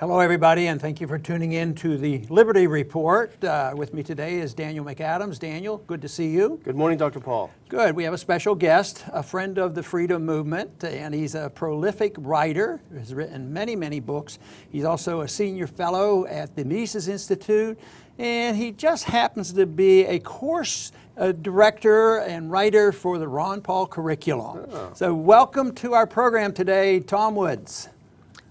Hello, everybody, and thank you for tuning in to the Liberty Report. With me today is Daniel McAdams. Daniel, good to see you. Good morning, Dr. Paul. Good. We have a special guest, a friend of the freedom movement, and he's a prolific writer. He's written many, many books. He's also a senior fellow at the Mises Institute, and he just happens to be a course director and writer for the Ron Paul curriculum. Oh. So welcome to our program today, Tom Woods.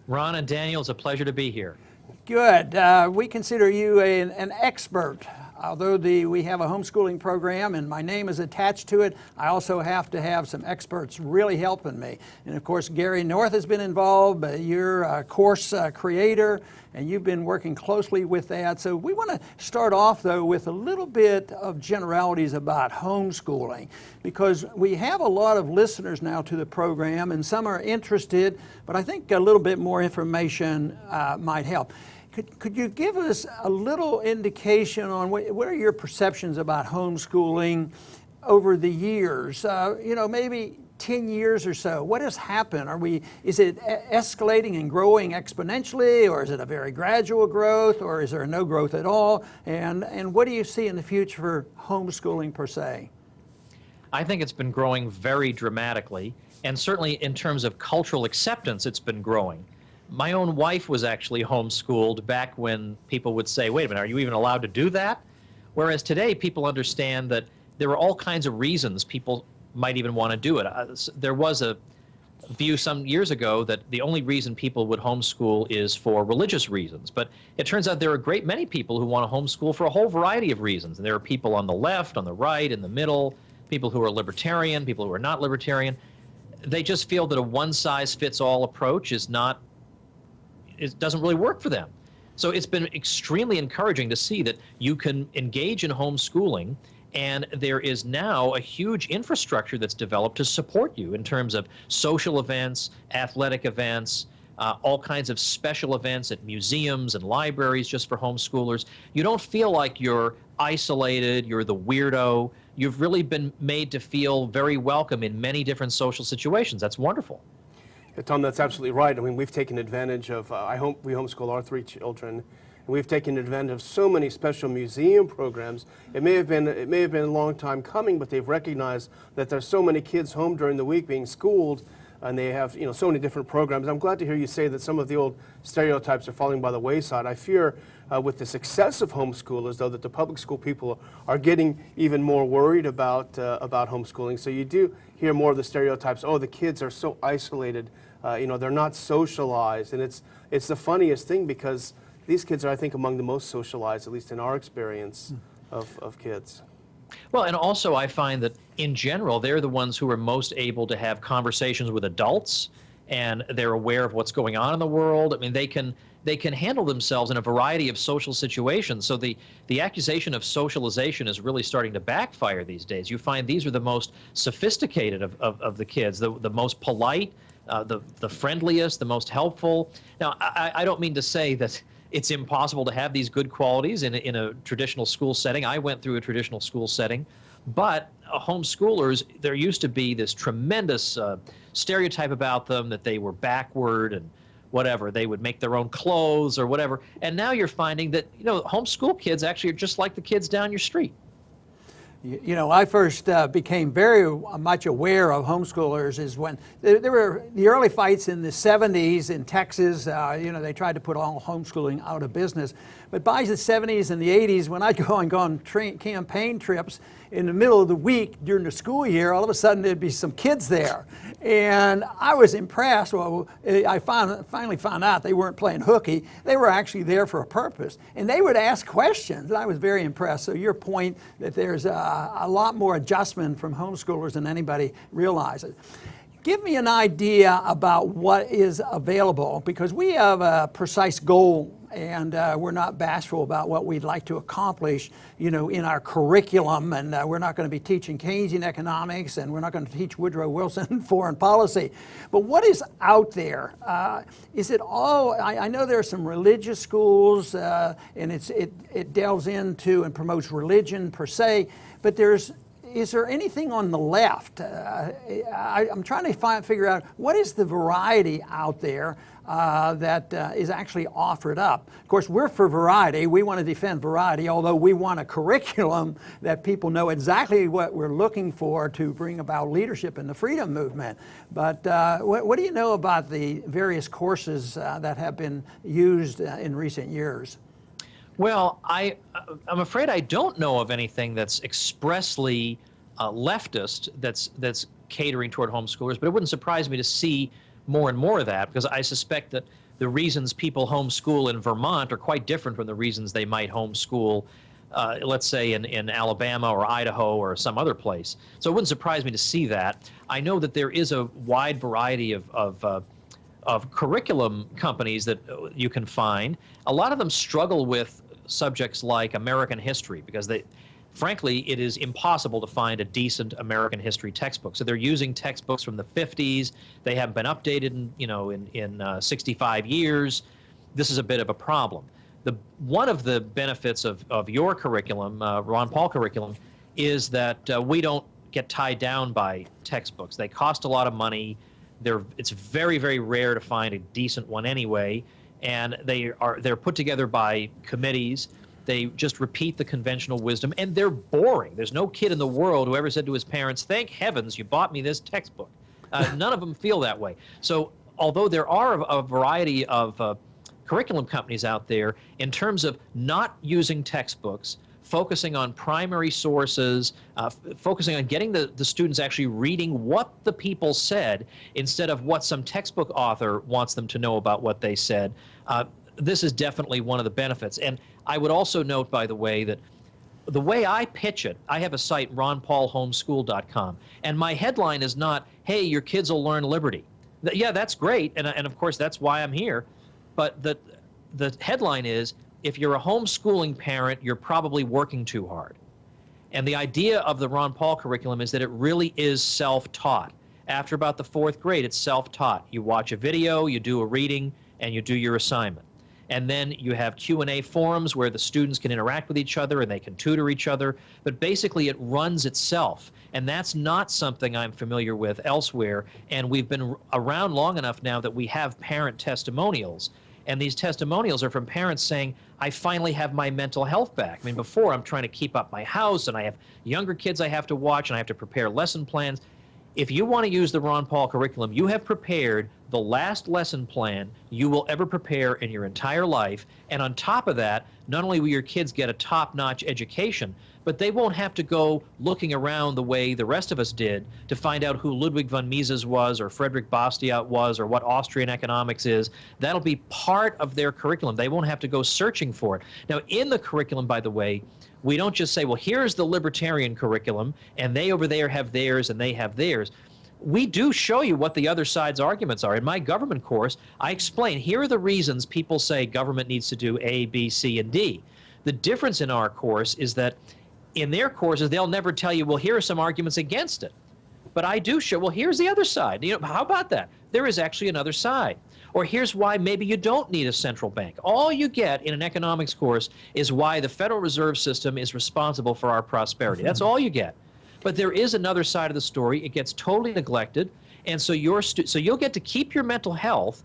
Ron and Daniel, it's a pleasure to be here. Good. We consider you an expert. Although we have a homeschooling program and my name is attached to it, I also have to have some experts really helping me. And of course, Gary North has been involved. You're a course creator, and you've been working closely with that. So we want to start off, though, with a little bit of generalities about homeschooling, because we have a lot of listeners now to the program, and some are interested, but I think a little bit more information might help. Could you give us a little indication on what are your perceptions about homeschooling over the years? Maybe 10 years or so. What has happened? Is it escalating and growing exponentially, or is it a very gradual growth, or is there no growth at all? And what do you see in the future for homeschooling per se? I think it's been growing very dramatically, and certainly in terms of cultural acceptance, it's been growing. My own wife was actually homeschooled back when people would say, wait a minute, are you even allowed to do that? Whereas today, people understand that there are all kinds of reasons people might even want to do it. There was a view some years ago that the only reason people would homeschool is for religious reasons. But it turns out there are a great many people who want to homeschool for a whole variety of reasons. And there are people on the left, on the right, in the middle, people who are libertarian, people who are not libertarian. They just feel that a one-size-fits-all approach it doesn't really work for them. So it's been extremely encouraging to see that you can engage in homeschooling, and there is now a huge infrastructure that's developed to support you in terms of social events, athletic events, all kinds of special events at museums and libraries just for homeschoolers. You don't feel like you're isolated, you're the weirdo. You've really been made to feel very welcome in many different social situations. That's wonderful. Tom, that's absolutely right. I mean, we've taken advantage of, we homeschool our 3 children, and we've taken advantage of so many special museum programs. It may have been a long time coming, but they've recognized that there's so many kids home during the week being schooled, and they have so many different programs. I'm glad to hear you say that some of the old stereotypes are falling by the wayside. I fear with the success of homeschoolers, though, that the public school people are getting even more worried about homeschooling. So you do hear more of the stereotypes. Oh, the kids are so isolated. They're not socialized, and it's the funniest thing because these kids are, I think, among the most socialized, at least in our experience of kids. Well, and also I find that in general, they're the ones who are most able to have conversations with adults, and they're aware of what's going on in the world. I mean, they can handle themselves in a variety of social situations. So the accusation of socialization is really starting to backfire these days. You find these are the most sophisticated of the kids, the most polite, the friendliest, the most helpful. Now, I don't mean to say that it's impossible to have these good qualities in a traditional school setting. I went through a traditional school setting, but homeschoolers, there used to be this tremendous stereotype about them that they were backward and whatever. They would make their own clothes or whatever. And now you're finding that, homeschool kids actually are just like the kids down your street. I first became very much aware of homeschoolers is when there were the early fights in the 70s in Texas. They tried to put all homeschooling out of business. But by the 70s and the 80s, when I'd go on campaign trips in the middle of the week during the school year, all of a sudden there'd be some kids there. And I was impressed. Well, I finally found out they weren't playing hooky. They were actually there for a purpose. And they would ask questions. And I was very impressed. So your point that there's a lot more adjustment from homeschoolers than anybody realizes. Give me an idea about what is available, because we have a precise goal, and we're not bashful about what we'd like to accomplish, in our curriculum. And we're not going to be teaching Keynesian economics, and we're not going to teach Woodrow Wilson foreign policy. But what is out there? Is it all? I know there are some religious schools, and it delves into and promotes religion per se. But is there anything on the left? I'm trying to figure out what is the variety out there that is actually offered up. Of course, we're for variety. We want to defend variety, although we want a curriculum that people know exactly what we're looking for to bring about leadership in the freedom movement. But what do you know about the various courses that have been used in recent years? Well, I'm afraid I don't know of anything that's expressly leftist that's catering toward homeschoolers, but it wouldn't surprise me to see more and more of that, because I suspect that the reasons people homeschool in Vermont are quite different from the reasons they might homeschool, let's say, in Alabama or Idaho or some other place. So it wouldn't surprise me to see that. I know that there is a wide variety of curriculum companies that you can find. A lot of them struggle with subjects like American history, because frankly, it is impossible to find a decent American history textbook. So they're using textbooks from the 50s. They haven't been updated in 65 years. This is a bit of a problem. One of the benefits of your curriculum, Ron Paul curriculum, is that we don't get tied down by textbooks. They cost a lot of money. It's very, very rare to find a decent one anyway, and they're put together by committees. They just repeat the conventional wisdom, and they're boring. There's no kid in the world who ever said to his parents, "Thank heavens you bought me this textbook." None of them feel that way. So although there are a variety of curriculum companies out there, in terms of not using textbooks, focusing on primary sources, focusing on getting the students actually reading what the people said instead of what some textbook author wants them to know about what they said, this is definitely one of the benefits. And I would also note, by the way, that the way I pitch it, I have a site, ronpaulhomeschool.com, and my headline is not, "Hey, your kids will learn liberty." Yeah, that's great, and of course that's why I'm here, but the headline is, "If you're a homeschooling parent, you're probably working too hard." And the idea of the Ron Paul curriculum is that it really is self-taught. After about the 4th grade, it's self-taught. You watch a video, you do a reading, and you do your assignment. And then you have Q&A forums where the students can interact with each other and they can tutor each other. But basically, it runs itself. And that's not something I'm familiar with elsewhere. And we've been around long enough now that we have parent testimonials. And these testimonials are from parents saying, "I finally have my mental health back. I mean, before I'm trying to keep up my house, and I have younger kids I have to watch, and I have to prepare lesson plans." If you want to use the Ron Paul curriculum, you have prepared the last lesson plan you will ever prepare in your entire life. And on top of that, not only will your kids get a top-notch education, but they won't have to go looking around the way the rest of us did to find out who Ludwig von Mises was or Frederick Bastiat was or what Austrian economics is. That'll be part of their curriculum. They won't have to go searching for it. Now, in the curriculum, by the way, we don't just say, well, here's the libertarian curriculum, and they over there have theirs, and they have theirs. We do show you what the other side's arguments are. In my government course, I explain, here are the reasons people say government needs to do A, B, C, and D. The difference in our course is that in their courses, they'll never tell you, well, here are some arguments against it. But I do show, well, here's the other side. You know, how about that? There is actually another side. Or here's why maybe you don't need a central bank. All you get in an economics course is why the Federal Reserve System is responsible for our prosperity. That's all you get. But there is another side of the story. It gets totally neglected. And so you'll get to keep your mental health,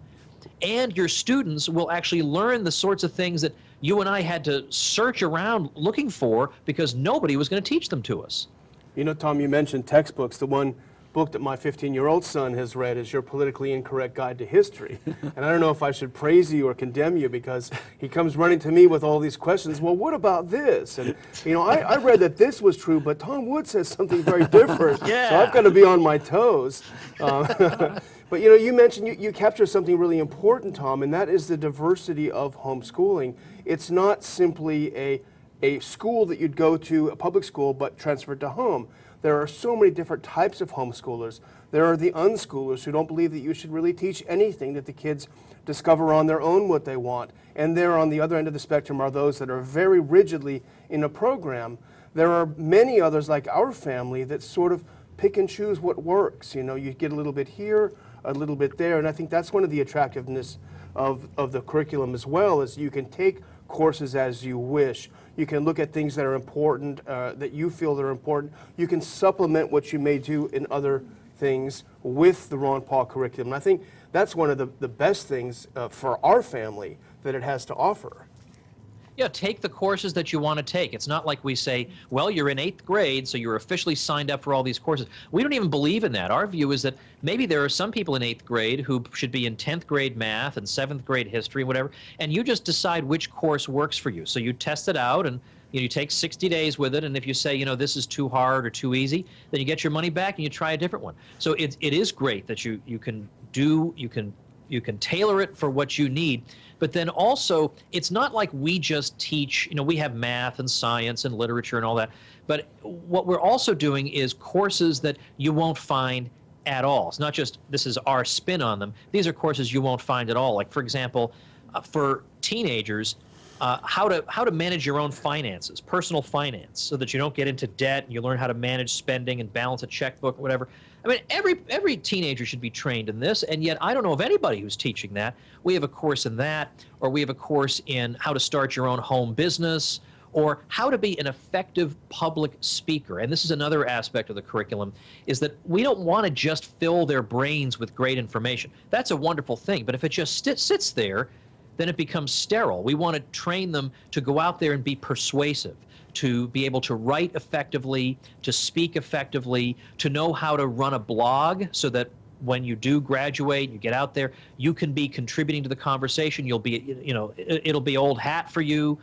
and your students will actually learn the sorts of things that you and I had to search around looking for because nobody was going to teach them to us. You know, Tom, you mentioned textbooks. The one book that my 15-year-old son has read is Your Politically Incorrect Guide to History. And I don't know if I should praise you or condemn you, because he comes running to me with all these questions. Well, what about this? And, you know, I read that this was true, but Tom Wood says something very different. Yeah. So I've got to be on my toes. But, you know, you mentioned, you capture something really important, Tom, and that is the diversity of homeschooling. It's not simply a school that you'd go to, a public school, but transferred to home. There are so many different types of homeschoolers. There are the unschoolers who don't believe that you should really teach anything, that the kids discover on their own what they want. And there on the other end of the spectrum are those that are very rigidly in a program. There are many others like our family that sort of pick and choose what works. You know, you get a little bit here, a little bit there, and I think that's one of the attractiveness of the curriculum as well, is you can take courses as you wish. You can look at things that are important, that you feel that are important. You can supplement what you may do in other things with the Ron Paul curriculum. And I think that's one of the best things for our family that it has to offer. Yeah, take the courses that you want to take. It's not like we say, well, you're in 8th grade, so you're officially signed up for all these courses. We don't even believe in that. Our view is that maybe there are some people in 8th grade who should be in 10th grade math and 7th grade history, whatever, and you just decide which course works for you. So you test it out, and you take 60 days with it, and if you say, this is too hard or too easy, then you get your money back and you try a different one. So it is great that you can tailor it for what you need. But then also, it's not like we just teach, we have math and science and literature and all that. But what we're also doing is courses that you won't find at all. It's not just this is our spin on them. These are courses you won't find at all. Like, for example, for teenagers, how to manage your own finances, personal finance, so that you don't get into debt and you learn how to manage spending and balance a checkbook, whatever. I mean, every teenager should be trained in this, and yet I don't know of anybody who's teaching that. We have a course in that, or we have a course in how to start your own home business, or how to be an effective public speaker. And this is another aspect of the curriculum, is that we don't want to just fill their brains with great information. That's a wonderful thing, but if it just sits there, then it becomes sterile. We want to train them to go out there and be persuasive, to be able to write effectively, to speak effectively, to know how to run a blog so that when you do graduate, you get out there, you can be contributing to the conversation. You'll be, it'll be old hat for you.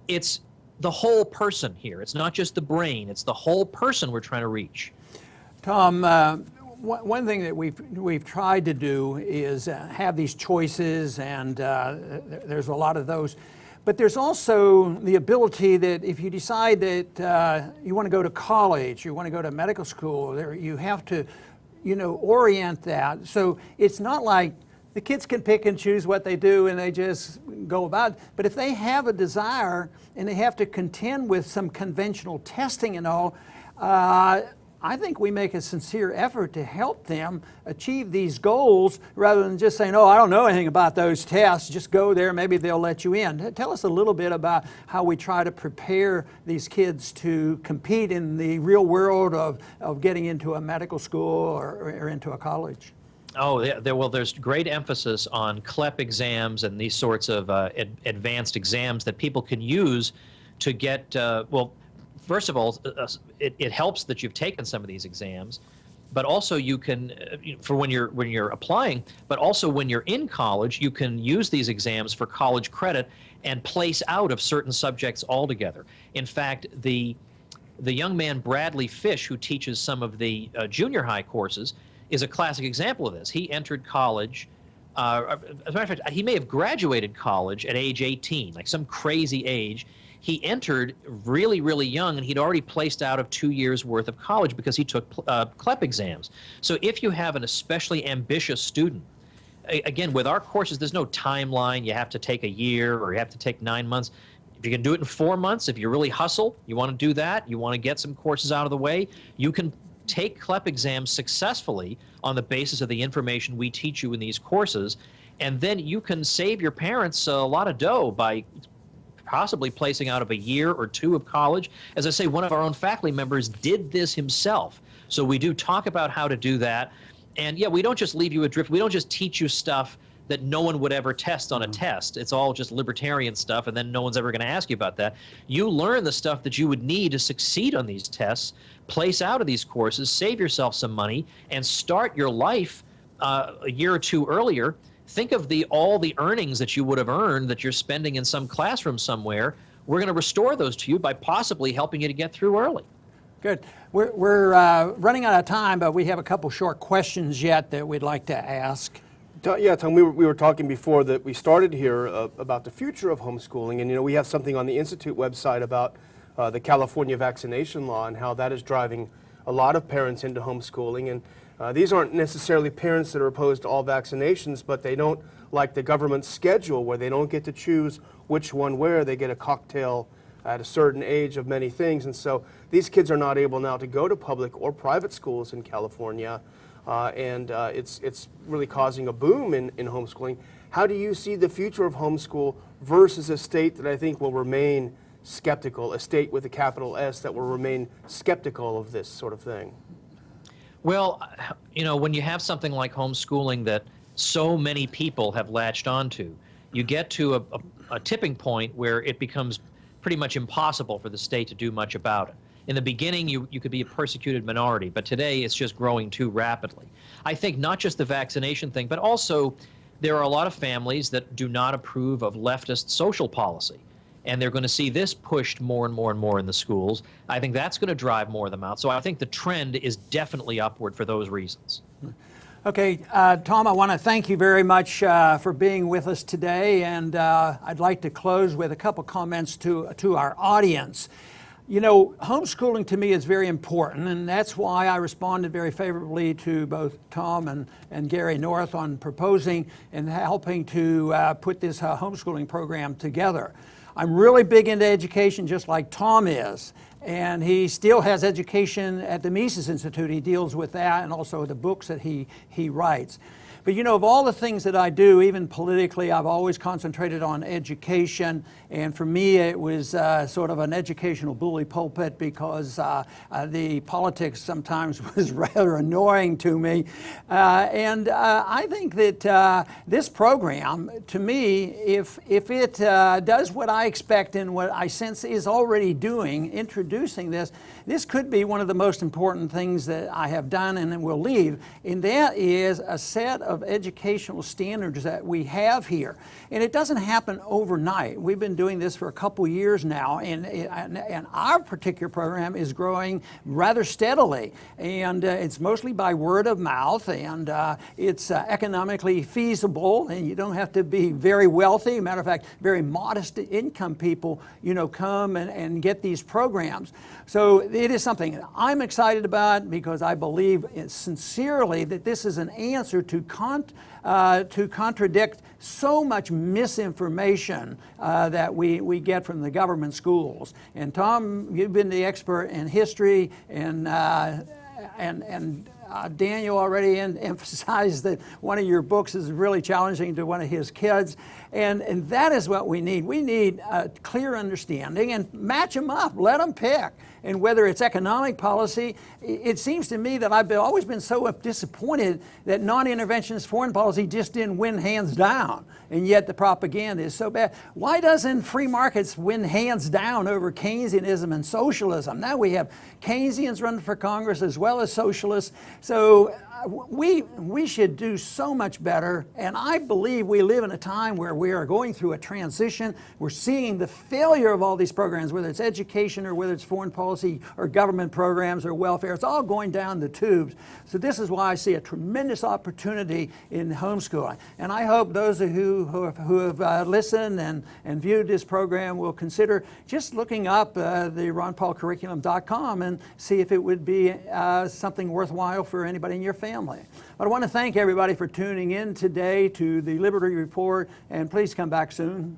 It's the whole person here. It's not just the brain. It's the whole person we're trying to reach. Tom, one thing that we've tried to do is have these choices, and there's a lot of those. But there's also the ability that if you decide that you want to go to college, you want to go to medical school, you have to, orient that. So it's not like the kids can pick and choose what they do and they just go about it. But if they have a desire and they have to contend with some conventional testing and all, I think we make a sincere effort to help them achieve these goals rather than just saying, I don't know anything about those tests, just go there, maybe they'll let you in. Tell us a little bit about how we try to prepare these kids to compete in the real world of getting into a medical school or into a college. Oh, there's great emphasis on CLEP exams and these sorts of advanced exams that people can use to get, first of all, it helps that you've taken some of these exams, but also you can, for when you're applying, but also when you're in college, you can use these exams for college credit and place out of certain subjects altogether. In fact, the young man Bradley Fish, who teaches some of the junior high courses, is a classic example of this. He entered college. As a matter of fact, he may have graduated college at age 18, like some crazy age. He entered really, really young, and he'd already placed out of 2 years' worth of college because he took CLEP exams. So if you have an especially ambitious student, again, with our courses, there's no timeline. You have to take a year or you have to take 9 months. If you can do it in 4 months, if you really hustle, you want to do that, you want to get some courses out of the way, you can take CLEP exams successfully on the basis of the information we teach you in these courses, and then you can save your parents a lot of dough by possibly placing out of a year or two of college. As I say, one of our own faculty members did this himself. So we do talk about how to do that. And yeah, we don't just leave you adrift. We don't just teach you stuff that no one would ever test on a test. It's all just libertarian stuff, and then no one's ever going to ask you about that. You learn the stuff that you would need to succeed on these tests, place out of these courses, save yourself some money, and start your life a year or two earlier. Think of all the earnings that you would have earned that you're spending in some classroom somewhere. We're going to restore those to you by possibly helping you to get through early. Good. We're running out of time, but we have a couple short questions yet that we'd like to ask. Yeah, Tom, we were talking before that we started here about the future of homeschooling, and we have something on the Institute website about the California vaccination law and how that is driving a lot of parents into homeschooling. And these aren't necessarily parents that are opposed to all vaccinations, but they don't like the government schedule where they don't get to choose which one where. They get a cocktail at a certain age of many things. And so these kids are not able now to go to public or private schools in California. And it's really causing a boom in homeschooling. How do you see the future of homeschool versus a state that I think will remain skeptical, a state with a capital S that will remain skeptical of this sort of thing? Well, when you have something like homeschooling that so many people have latched onto, you get to a tipping point where it becomes pretty much impossible for the state to do much about it. In the beginning, you could be a persecuted minority, but today it's just growing too rapidly. I think not just the vaccination thing, but also there are a lot of families that do not approve of leftist social policy, and they're going to see this pushed more and more and more in the schools. I think that's going to drive more of them out. So I think the trend is definitely upward for those reasons. Okay, Tom, I want to thank you very much for being with us today, and I'd like to close with a couple comments to our audience. You know, homeschooling to me is very important, and that's why I responded very favorably to both Tom and Gary North on proposing and helping to put this homeschooling program together. I'm really big into education, just like Tom is, and he still has education at the Mises Institute. He deals with that and also the books that he writes. But you know, of all the things that I do, even politically, I've always concentrated on education. And for me, it was sort of an educational bully pulpit because the politics sometimes was rather annoying to me. I think that this program, to me, if it does what I expect and what I sense is already doing, introducing this could be one of the most important things that I have done and will leave. And that is a set of educational standards that we have here. And it doesn't happen overnight. We've been doing this for a couple years now, and our particular program is growing rather steadily. And it's mostly by word of mouth, and it's economically feasible, and you don't have to be very wealthy. Matter of fact, very modest income people, come and get these programs. So it is something that I'm excited about because I believe sincerely that this is an answer to contradict so much misinformation that we get from the government schools. And Tom, you've been the expert in history, and Daniel already emphasized that one of your books is really challenging to one of his kids. And that is what we need. We need a clear understanding and match them up, let them pick. And whether it's economic policy, it seems to me that I've always been so disappointed that non-interventionist foreign policy just didn't win hands down. And yet the propaganda is so bad. Why doesn't free markets win hands down over Keynesianism and socialism? Now we have Keynesians running for Congress as well as socialists. So we should do so much better, and I believe we live in a time where we are going through a transition. We're seeing the failure of all these programs, whether it's education or whether it's foreign policy or government programs or welfare. It's all going down the tubes. So this is why I see a tremendous opportunity in homeschooling. And I hope those who have listened and viewed this program will consider just looking up the ronpaulcurriculum.com and see if it would be something worthwhile for anybody in your family. But I want to thank everybody for tuning in today to the Liberty Report, and please come back soon.